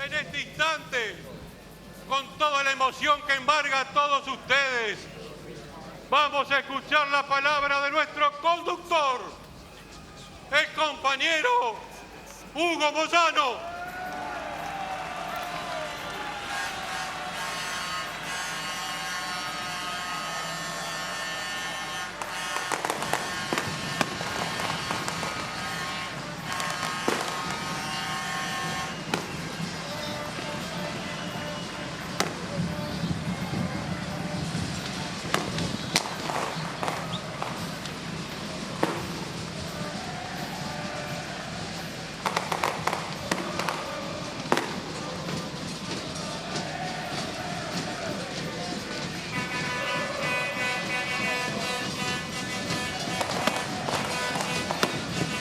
En este instante, con toda la emoción que embarga a todos ustedes, vamos a escuchar la palabra de nuestro conductor, el compañero Hugo Moyano.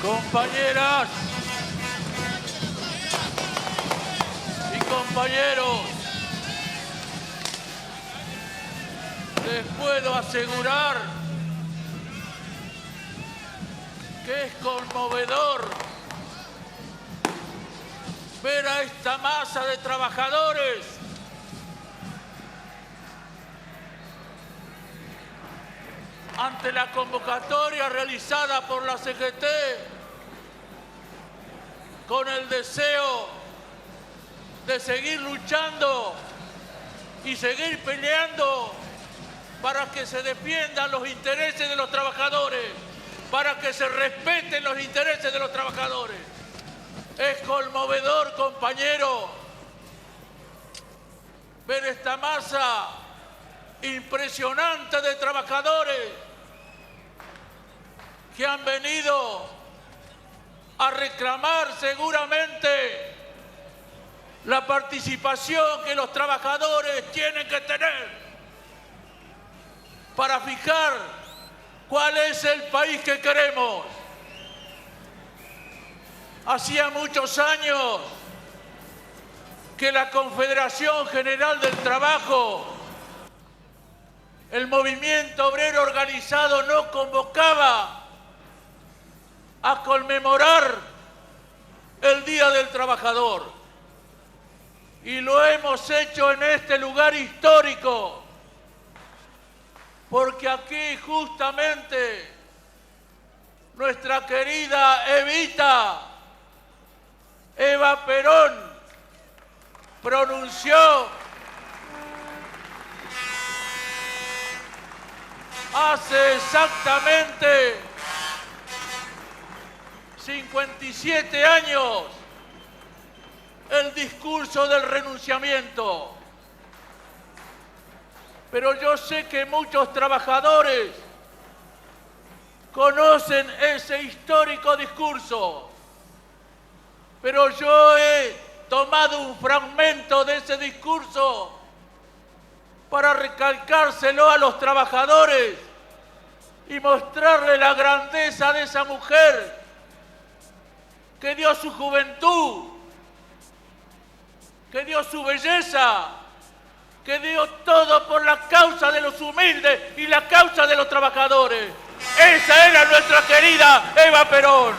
Compañeras y compañeros, les puedo asegurar que es conmovedor ver a esta masa de trabajadores ante la convocatoria realizada por la CGT con el deseo de seguir luchando y seguir peleando para que se defiendan los intereses de los trabajadores, para que se respeten los intereses de los trabajadores. Es conmovedor, compañero, ver esta masa impresionante de trabajadores que han venido a reclamar seguramente la participación que los trabajadores tienen que tener para fijar cuál es el país que queremos. Hacía muchos años que la Confederación General del Trabajo, el movimiento obrero organizado, no convocaba a conmemorar el Día del Trabajador. Y lo hemos hecho en este lugar histórico, porque aquí justamente nuestra querida Eva Perón, pronunció hace exactamente 57 años el discurso del renunciamiento. Pero yo sé que muchos trabajadores conocen ese histórico discurso, pero yo he tomado un fragmento de ese discurso para recalcárselo a los trabajadores y mostrarle la grandeza de esa mujer que dio su juventud, que dio su belleza, que dio todo por la causa de los humildes y la causa de los trabajadores. Esa era nuestra querida Eva Perón.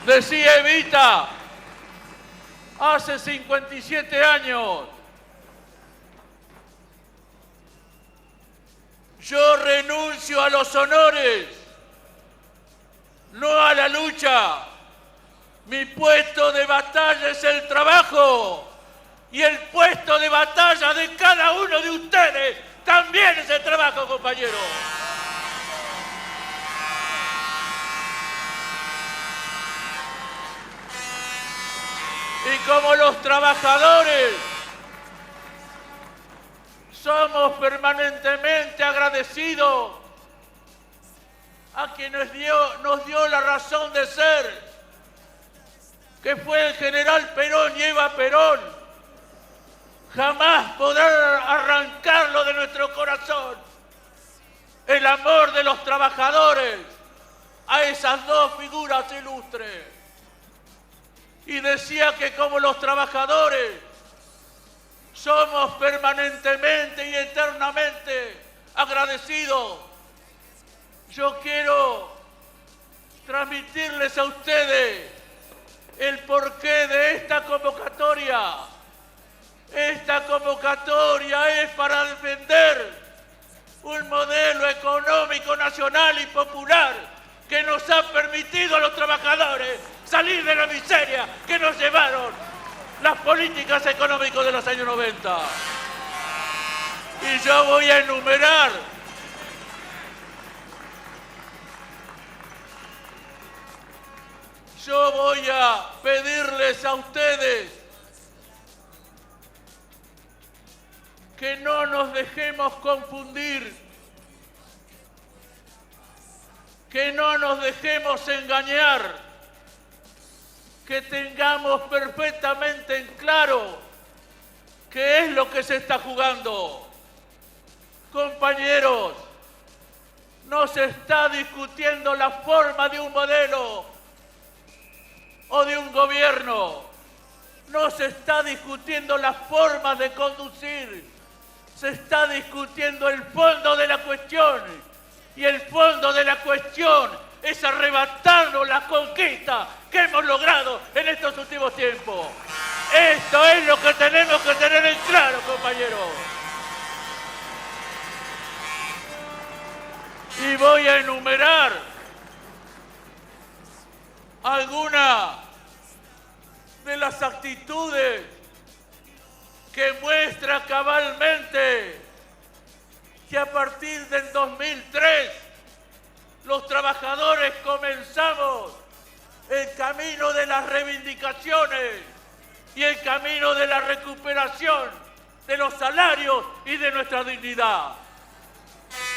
Decía Evita, hace 57 años, yo renuncio a los honores, no a la lucha. Mi puesto de batalla es el trabajo y el puesto de batalla de cada uno de ustedes también es el trabajo, compañeros. Y como los trabajadores somos permanentemente agradecidos a quien nos dio la razón de ser, que fue el general Perón y Eva Perón, jamás podrán arrancarlo de nuestro corazón el amor de los trabajadores a esas dos figuras ilustres. Y decía que como los trabajadores somos permanentemente y eternamente agradecidos, yo quiero transmitirles a ustedes el porqué de esta convocatoria. Esta convocatoria es para defender un modelo económico nacional y popular que nos ha permitido a los trabajadores salir de la miseria que nos llevaron las políticas económicas de los años 90. Y yo voy a enumerar yo voy a pedirles a ustedes que no nos dejemos confundir, que no nos dejemos engañar, que tengamos perfectamente en claro qué es lo que se está jugando. Compañeros, no se está discutiendo la forma de un modelo o de un gobierno, no se está discutiendo la forma de conducir, se está discutiendo el fondo de la cuestión, y el fondo de la cuestión es arrebatarnos la conquista que hemos logrado en estos últimos tiempos. Esto es lo que tenemos que tener en claro, compañeros. Y voy a enumerar algunas de las actitudes que muestra cabalmente que a partir del 2003 los trabajadores comenzamos el camino de las reivindicaciones y el camino de la recuperación de los salarios y de nuestra dignidad.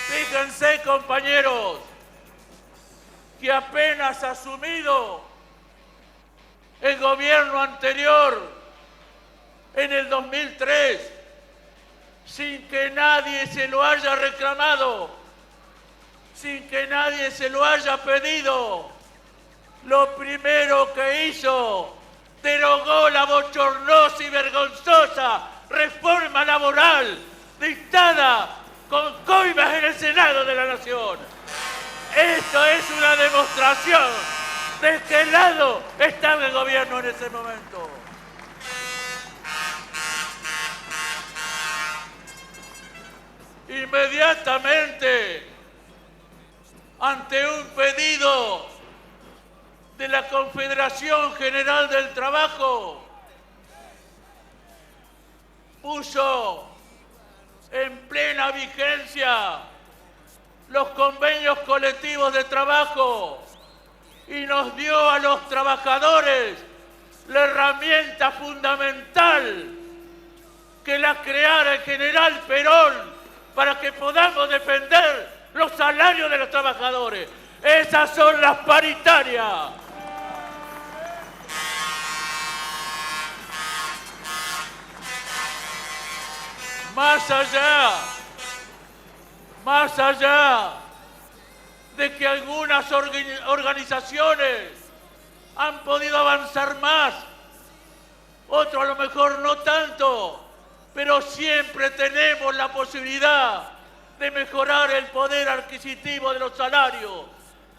Fíjense, compañeros, que apenas asumido el gobierno anterior en el 2003, sin que nadie se lo haya reclamado, sin que nadie se lo haya pedido, lo primero que hizo, derogó la bochornosa y vergonzosa reforma laboral dictada con coimas en el Senado de la Nación. Esto es una demostración de qué lado estaba el gobierno en ese momento. Inmediatamente, ante un pedido de la Confederación General del Trabajo, puso en plena vigencia los convenios colectivos de trabajo y nos dio a los trabajadores la herramienta fundamental que la creara el general Perón para que podamos defender los salarios de los trabajadores. Esas son las paritarias. Más allá de que algunas organizaciones han podido avanzar más, otros a lo mejor no tanto, pero siempre tenemos la posibilidad de mejorar el poder adquisitivo de los salarios.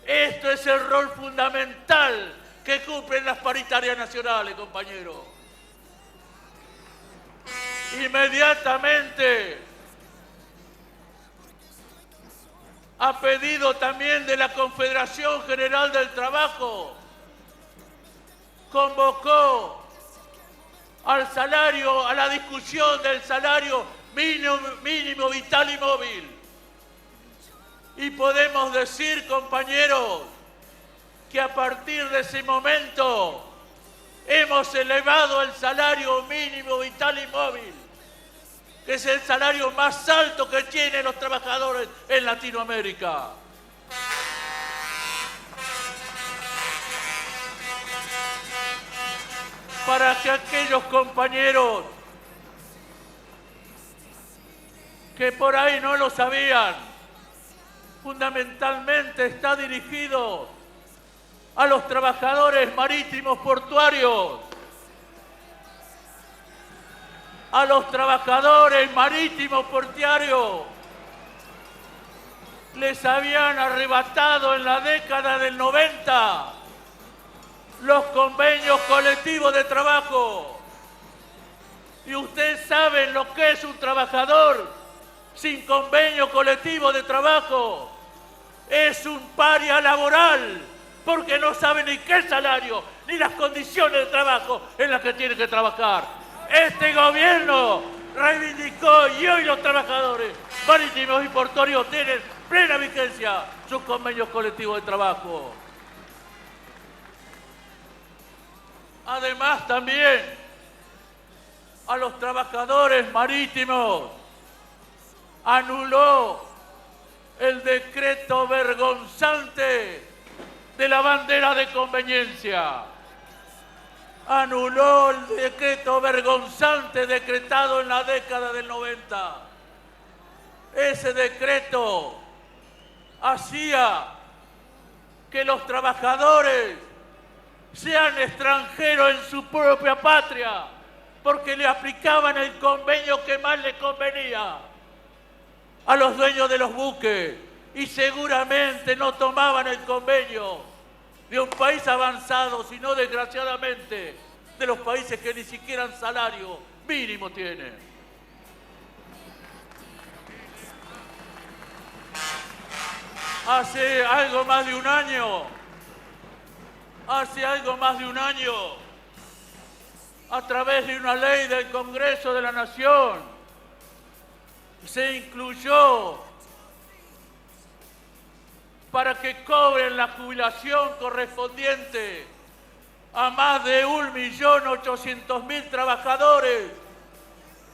Esto es el rol fundamental que cumplen las paritarias nacionales, compañeros. Inmediatamente, a pedido también de la Confederación General del Trabajo, convocó al salario, a la discusión del salario mínimo vital y móvil. Y podemos decir, compañeros, que a partir de ese momento hemos elevado el salario mínimo vital y móvil, que es el salario más alto que tienen los trabajadores en Latinoamérica. Para que aquellos compañeros que por ahí no lo sabían, fundamentalmente está dirigido a los trabajadores marítimos portuarios, a los trabajadores marítimos portuarios les habían arrebatado en la década del 90 los convenios colectivos de trabajo. Y ustedes saben lo que es un trabajador sin convenio colectivo de trabajo. Es un paria laboral, porque no sabe ni qué salario, ni las condiciones de trabajo en las que tiene que trabajar. Este gobierno reivindicó y hoy los trabajadores marítimos y portuarios tienen plena vigencia sus convenios colectivos de trabajo. Además, también a los trabajadores marítimos anuló el decreto vergonzante de la bandera de conveniencia. Anuló el decreto vergonzante decretado en la década del 90. Ese decreto hacía que los trabajadores sean extranjeros en su propia patria, porque le aplicaban el convenio que más les convenía a los dueños de los buques, y seguramente no tomaban el convenio de un país avanzado, sino desgraciadamente de los países que ni siquiera salario mínimo tienen. Hace algo más de un año, a través de una ley del Congreso de la Nación, se incluyó para que cobren la jubilación correspondiente a más de 1.800.000 trabajadores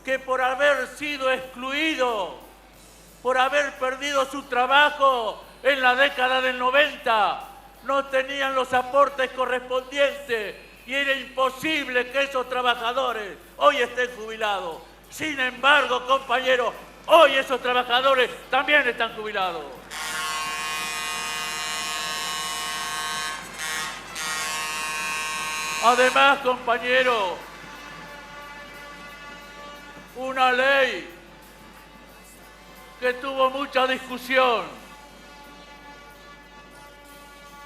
que por haber sido excluidos, por haber perdido su trabajo en la década del 90, no tenían los aportes correspondientes y era imposible que esos trabajadores hoy estén jubilados. Sin embargo, compañeros, hoy esos trabajadores también están jubilados. Además, compañeros, una ley que tuvo mucha discusión,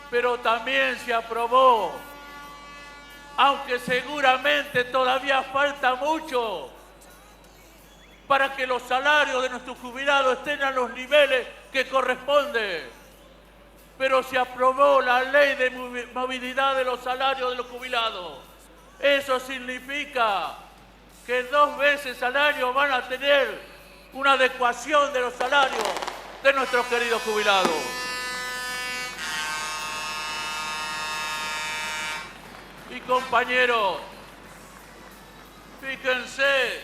pero también se aprobó, aunque seguramente todavía falta mucho para que los salarios de nuestros jubilados estén a los niveles que corresponden. Pero se aprobó la ley de movilidad de los salarios de los jubilados. Eso significa que 2 veces al año van a tener una adecuación de los salarios de nuestros queridos jubilados. Y compañeros, fíjense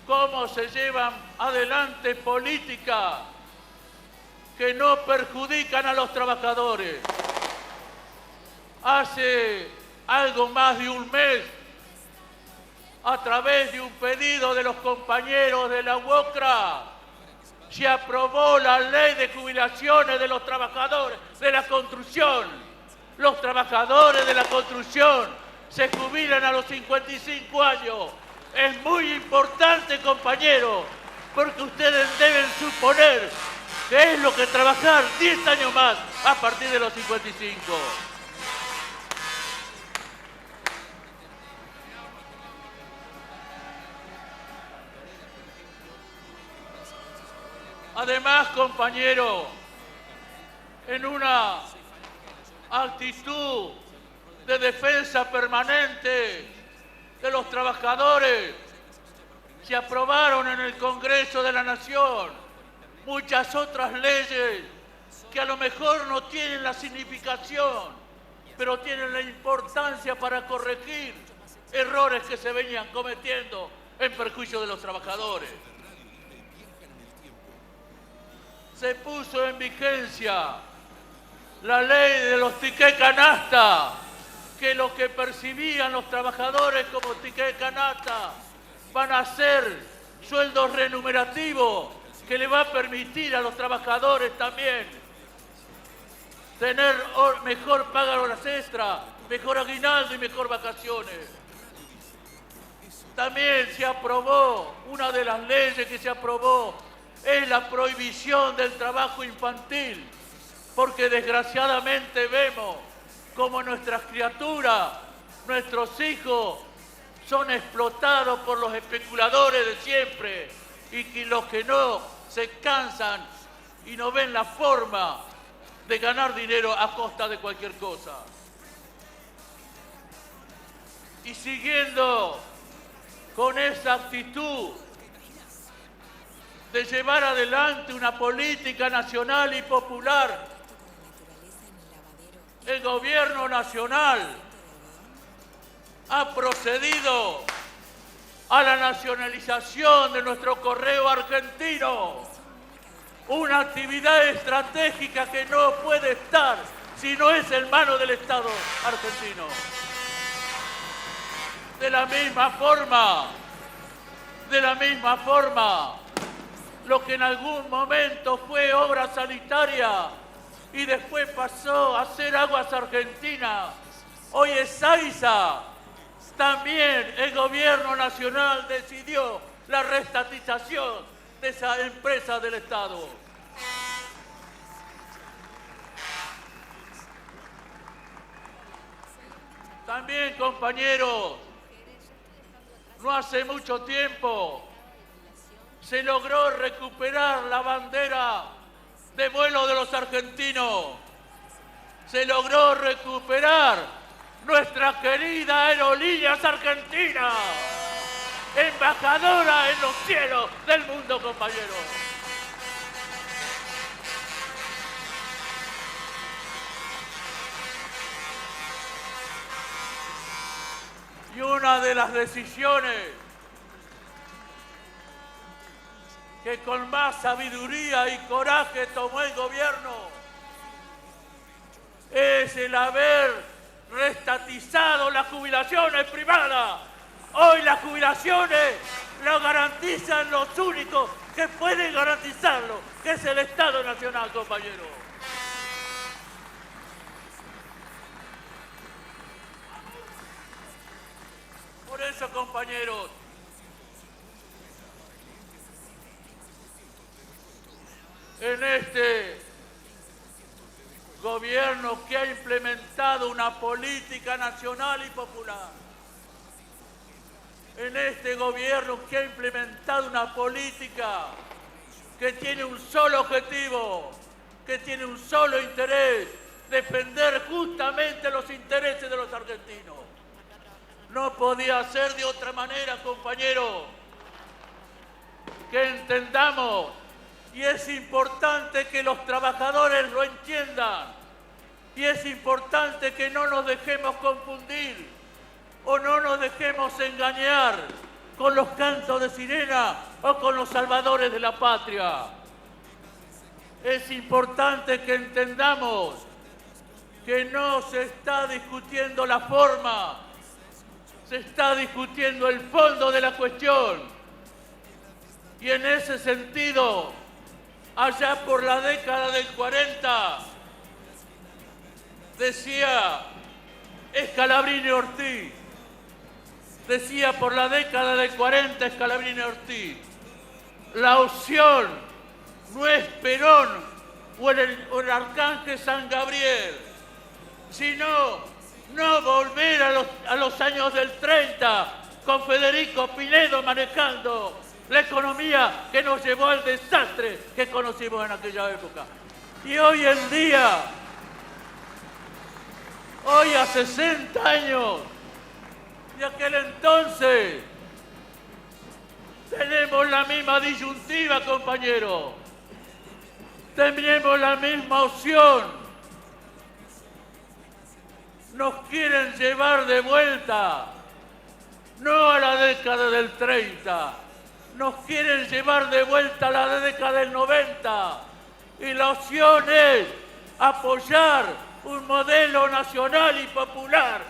cómo se llevan adelante políticas que no perjudican a los trabajadores. Hace algo más de un mes, a través de un pedido de los compañeros de la UOCRA, se aprobó la ley de jubilaciones de los trabajadores de la construcción. Los trabajadores de la construcción se jubilan a los 55 años. Es muy importante, compañeros, porque ustedes deben suponer que es lo que trabajar 10 años más a partir de los 55. Además, compañeros, en una actitud de defensa permanente de los trabajadores, se aprobaron en el Congreso de la Nación muchas otras leyes que a lo mejor no tienen la significación, pero tienen la importancia para corregir errores que se venían cometiendo en perjuicio de los trabajadores. Se puso en vigencia la ley de los tickets canasta, que lo que percibían los trabajadores como ticket canasta van a ser sueldos remunerativos que le va a permitir a los trabajadores también tener mejor paga de horas extra, mejor aguinaldo y mejor vacaciones. También se aprobó, una de las leyes que se aprobó es la prohibición del trabajo infantil, porque desgraciadamente vemos como nuestras criaturas, nuestros hijos, son explotados por los especuladores de siempre y que los que no se cansan y no ven la forma de ganar dinero a costa de cualquier cosa. Y siguiendo con esa actitud de llevar adelante una política nacional y popular, el gobierno nacional ha procedido a la nacionalización de nuestro correo argentino, una actividad estratégica que no puede estar si no es en manos del Estado argentino. De la misma forma, lo que en algún momento fue obra sanitaria y después pasó a ser Aguas Argentinas, hoy es AISA. También el gobierno nacional decidió la reestatización de esa empresa del Estado. También, compañeros, no hace mucho tiempo se logró recuperar la bandera de vuelo de los argentinos. Se logró recuperar nuestra querida Aerolíneas Argentinas, embajadora en los cielos del mundo, compañeros. Y una de las decisiones que con más sabiduría y coraje tomó el gobierno es el haber reestatizado las jubilaciones privadas. Hoy las jubilaciones lo garantizan los únicos que pueden garantizarlo, que es el Estado Nacional, compañeros. Por eso, compañeros, en este gobierno que ha implementado una política nacional y popular, en este gobierno que ha implementado una política que tiene un solo objetivo, que tiene un solo interés, defender justamente los intereses de los argentinos. No podía ser de otra manera, compañeros, que entendamos, y es importante que los trabajadores lo entiendan, y es importante que no nos dejemos confundir o no nos dejemos engañar con los cantos de sirena o con los salvadores de la patria. Es importante que entendamos que no se está discutiendo la forma, se está discutiendo el fondo de la cuestión. Y en ese sentido, allá por la década del 40, decía Scalabrini Ortiz, decía por la década del 40 Scalabrini Ortiz, la opción no es Perón o el Arcángel San Gabriel, sino no volver a los años del 30 con Federico Pinedo manejando la economía que nos llevó al desastre que conocimos en aquella época. Y hoy en día, hoy a 60 años de aquel entonces, tenemos la misma disyuntiva, compañeros. Tenemos la misma opción. Nos quieren llevar de vuelta, no a la década del 30, nos quieren llevar de vuelta a la década del 90. Y la opción es apoyar un modelo nacional y popular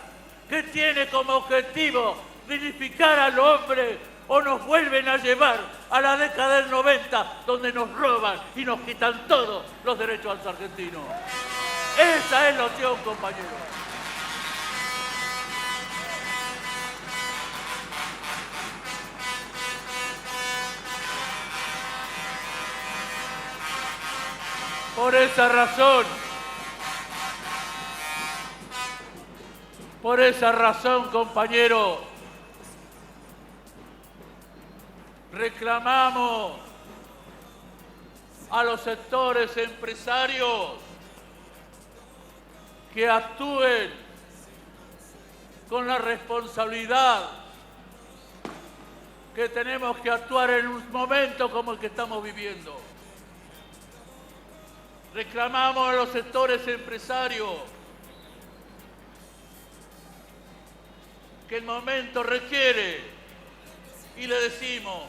que tiene como objetivo dignificar al hombre, o nos vuelven a llevar a la década del 90, donde nos roban y nos quitan todos los derechos a los argentinos. Esa es la opción, compañeros. Por esa razón, compañero, reclamamos a los sectores empresarios que actúen con la responsabilidad que tenemos que actuar en un momento como el que estamos viviendo. Reclamamos a los sectores empresarios que el momento requiere, y le decimos,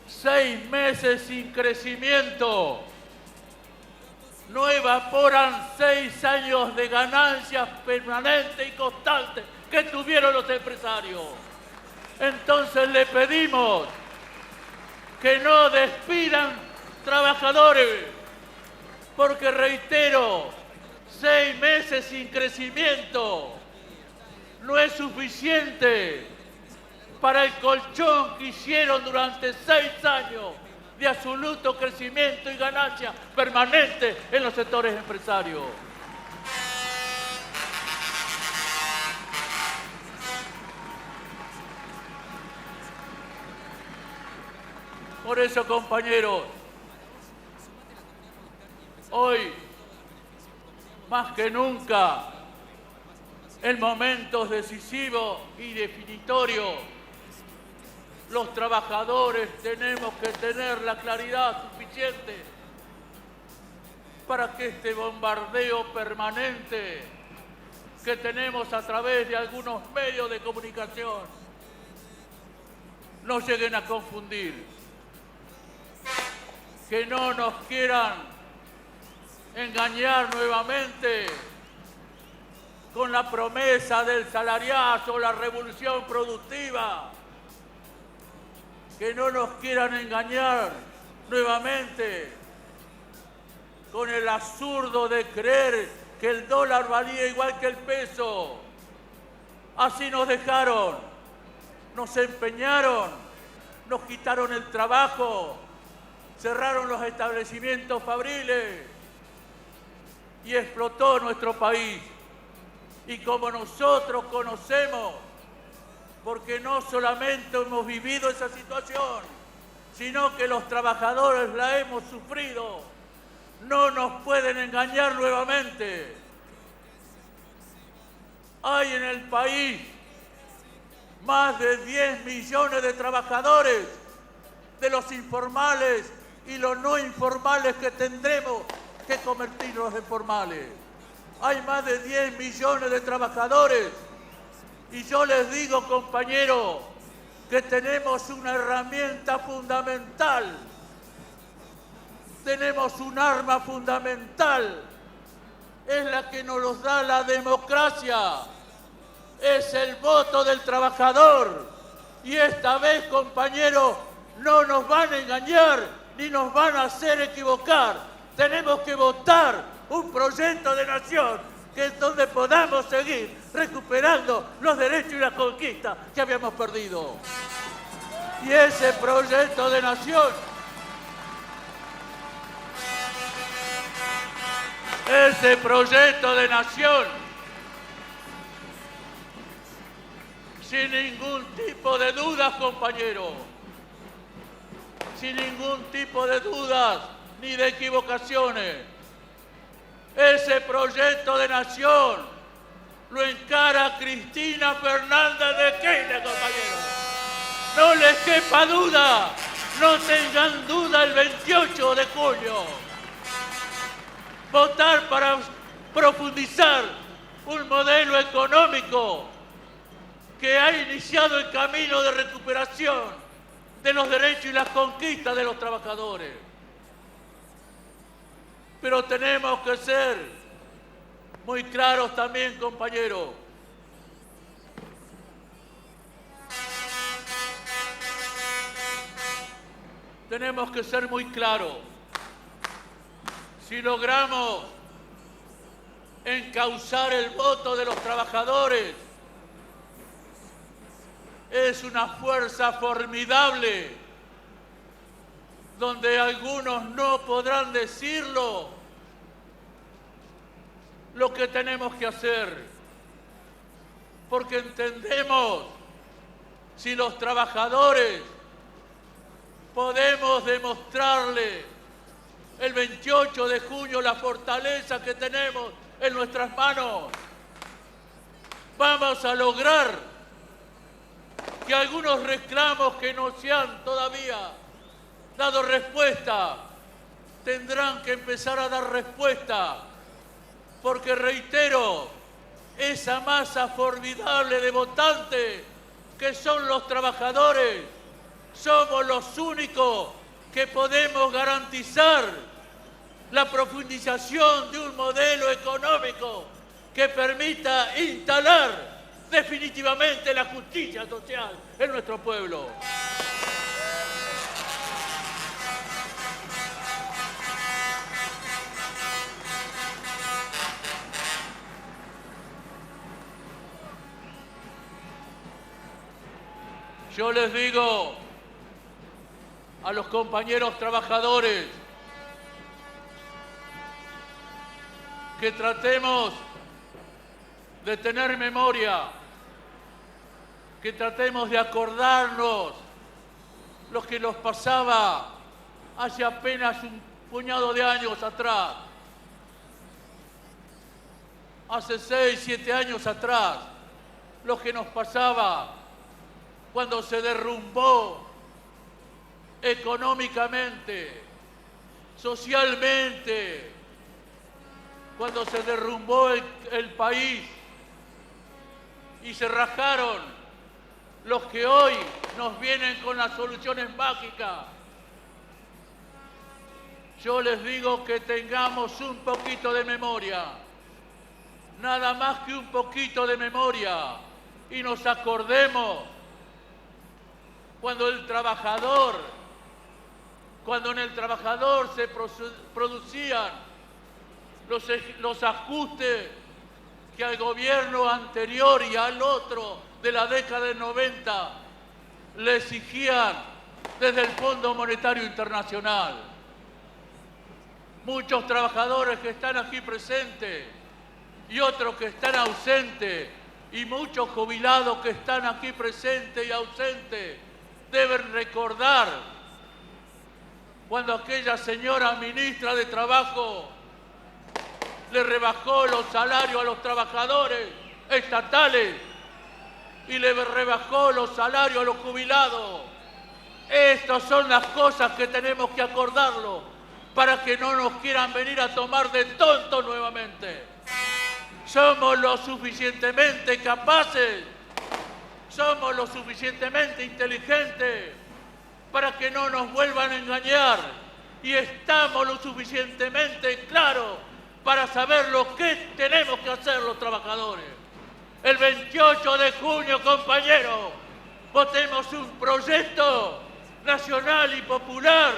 6 meses sin crecimiento no evaporan 6 años de ganancias permanentes y constantes que tuvieron los empresarios. Entonces le pedimos que no despidan trabajadores, porque reitero, 6 meses sin crecimiento no es suficiente para el colchón que hicieron durante 6 años de absoluto crecimiento y ganancia permanente en los sectores empresarios. Por eso, compañeros, hoy, más que nunca, en momentos decisivos y definitorios, los trabajadores tenemos que tener la claridad suficiente para que este bombardeo permanente que tenemos a través de algunos medios de comunicación no lleguen a confundir. Que no nos quieran engañar nuevamente con la promesa del salariazo, la revolución productiva. Que no nos quieran engañar nuevamente con el absurdo de creer que el dólar valía igual que el peso. Así nos dejaron, nos empeñaron, nos quitaron el trabajo, cerraron los establecimientos fabriles y explotó nuestro país. Y como nosotros conocemos, porque no solamente hemos vivido esa situación, sino que los trabajadores la hemos sufrido, no nos pueden engañar nuevamente. Hay en el país más de 10 millones de trabajadores, de los informales y los no informales que tendremos que convertirlos en formales. Hay más de 10 millones de trabajadores y yo les digo, compañeros, que tenemos una herramienta fundamental, tenemos un arma fundamental, es la que nos da la democracia, es el voto del trabajador. Y esta vez, compañeros, no nos van a engañar ni nos van a hacer equivocar. Tenemos que votar un proyecto de nación que es donde podamos seguir recuperando los derechos y las conquistas que habíamos perdido. Y ese proyecto de nación, sin ningún tipo de dudas, compañeros, sin ningún tipo de dudas ni de equivocaciones, ese proyecto de nación lo encara Cristina Fernández de Kirchner, compañeros. No les quepa duda, no tengan duda el 28 de junio. Votar para profundizar un modelo económico que ha iniciado el camino de recuperación de los derechos y las conquistas de los trabajadores. Pero tenemos que ser muy claros también, compañeros. Tenemos que ser muy claros. Si logramos encauzar el voto de los trabajadores, es una fuerza formidable, donde algunos no podrán decirlo, lo que tenemos que hacer, porque entendemos, si los trabajadores podemos demostrarle el 28 de junio la fortaleza que tenemos en nuestras manos, vamos a lograr que algunos reclamos que no se han todavía dado respuesta, tendrán que empezar a dar respuesta, porque reitero, esa masa formidable de votantes que son los trabajadores, somos los únicos que podemos garantizar la profundización de un modelo económico que permita instalar definitivamente la justicia social en nuestro pueblo. Yo les digo a los compañeros trabajadores que tratemos de tener memoria, que tratemos de acordarnos lo que nos pasaba hace apenas un puñado de años atrás, hace 6, 7 años atrás, lo que nos pasaba cuando se derrumbó económicamente, socialmente, cuando se derrumbó el país y se rajaron los que hoy nos vienen con las soluciones mágicas. Yo les digo que tengamos un poquito de memoria, nada más que un poquito de memoria, y nos acordemos cuando en el trabajador se producían los ajustes que al gobierno anterior y al otro de la década del 90 le exigían desde el Fondo Monetario Internacional. Muchos trabajadores que están aquí presentes y otros que están ausentes, y muchos jubilados que están aquí presentes y ausentes, deben recordar cuando aquella señora ministra de Trabajo le rebajó los salarios a los trabajadores estatales y le rebajó los salarios a los jubilados. Estas son las cosas que tenemos que acordarlo para que no nos quieran venir a tomar de tontos nuevamente. Somos lo suficientemente capaces, somos lo suficientemente inteligentes para que no nos vuelvan a engañar, y estamos lo suficientemente claros para saber lo que tenemos que hacer los trabajadores. El 28 de junio, compañeros, votemos un proyecto nacional y popular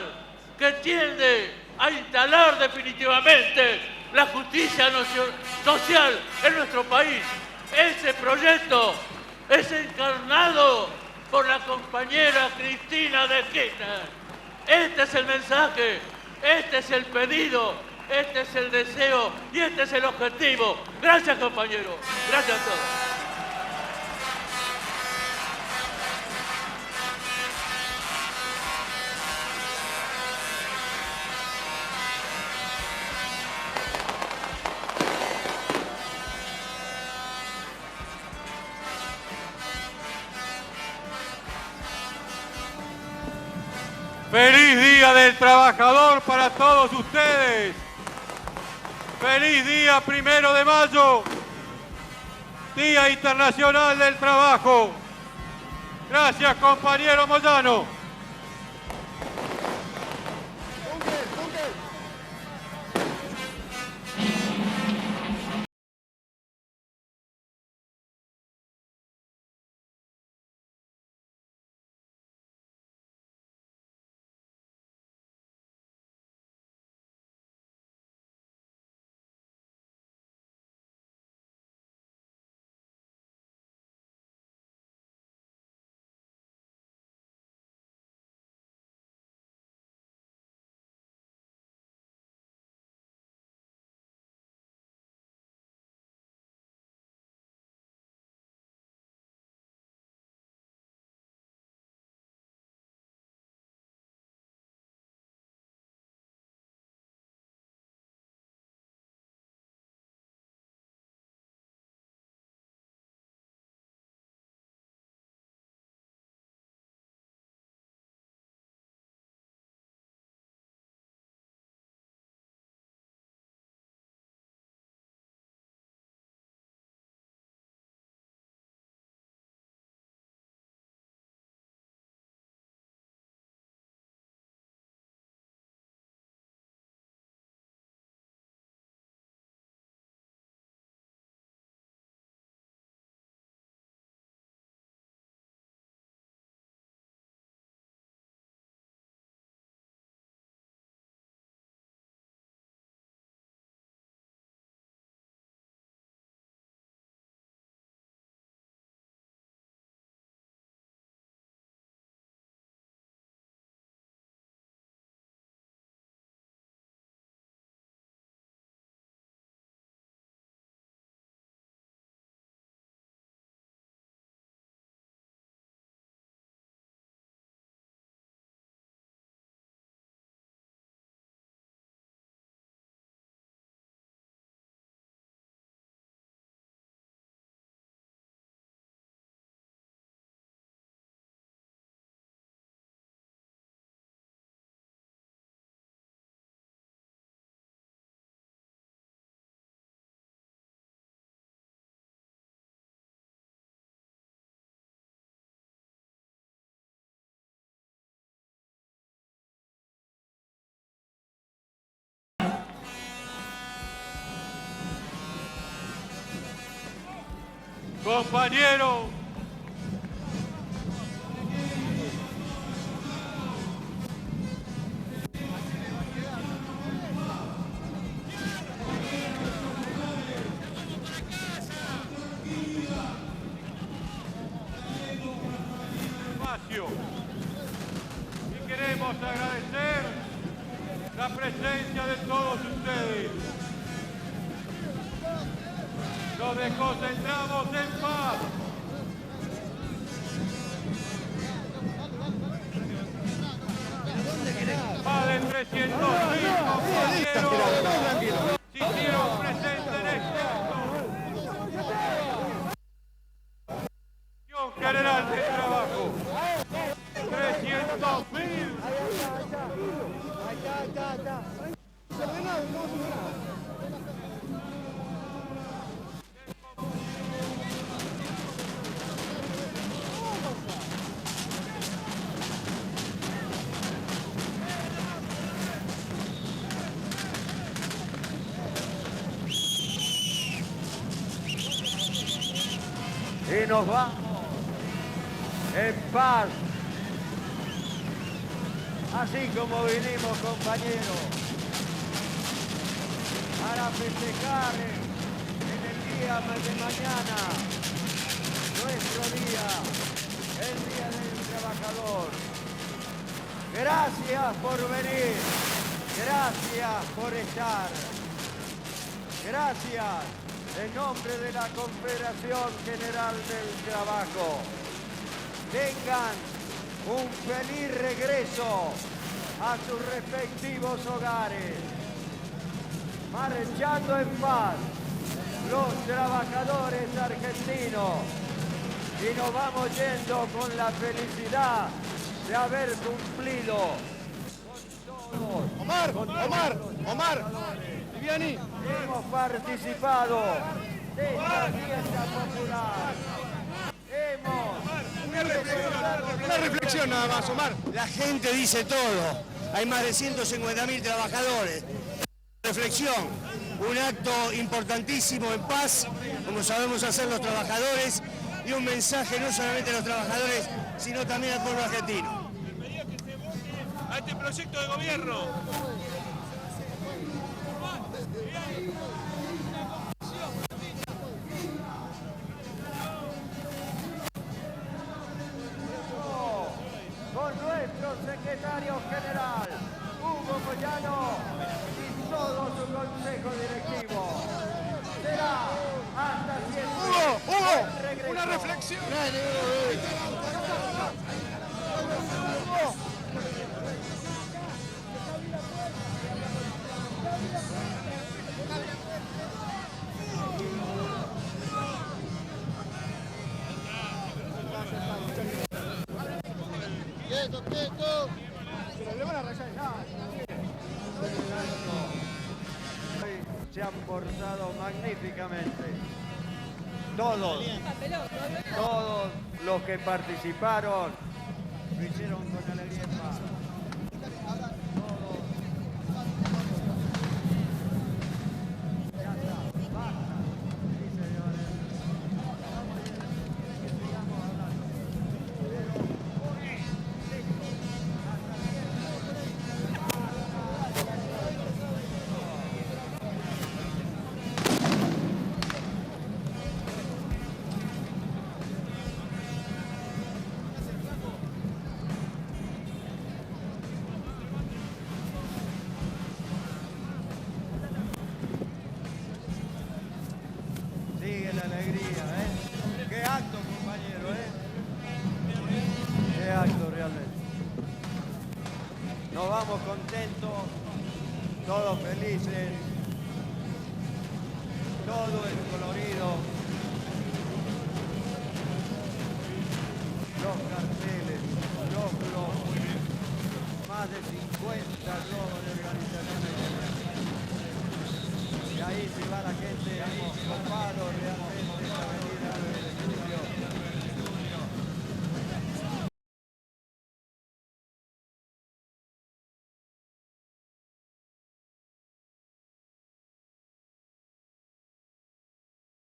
que tiende a instalar definitivamente la justicia social en nuestro país. Ese proyecto es encarnado por la compañera Cristina de Kirchner. Este es el mensaje, este es el pedido, este es el deseo y este es el objetivo. Gracias, compañeros. Gracias a todos. ¡Feliz Día del Trabajador para todos ustedes! ¡Feliz día 1 de mayo! Día Internacional del Trabajo. Gracias, compañero Moyano. Compañeros, y queremos agradecer la presencia de todos ustedes. Nos desconcentramos en paz. Más de 300.000 compañeros se hicieron presentes en este acto. General de Trabajo. 300.000. Y nos vamos en paz, así como vinimos, compañeros, para festejar en el día de mañana, nuestro día, el Día del Trabajador. Gracias por venir, gracias por estar, gracias. En nombre de la Confederación General del Trabajo, tengan un feliz regreso a sus respectivos hogares, marchando en paz los trabajadores argentinos, y nos vamos yendo con la felicidad de haber cumplido con todos. Omar, Viviani. Hemos participado de esta fiesta popular. Una reflexión nada más, Omar. La gente dice todo. Hay más de 150.000 trabajadores. Reflexión. Un acto importantísimo en paz, como sabemos hacer los trabajadores, y un mensaje no solamente a los trabajadores, sino también al pueblo argentino. Bienvenido que se vote a este proyecto de gobierno. Con nuestro secretario general, Hugo Moyano, y todo su consejo directivo. Será hasta siempre. Hugo, una reflexión. Se han portado magníficamente. Todos los que participaron lo hicieron con alegría y paz. Todos. Ya está, basta. Sí, señores. Sigamos hablando. Sigue la alegría, ¿eh? Qué acto, compañero, ¿eh? Qué acto realmente. Nos vamos contentos, todos felices, todo es colorido. Los carteles, los globos, más de 50 globos de organizaciones. Y ahí se va la gente.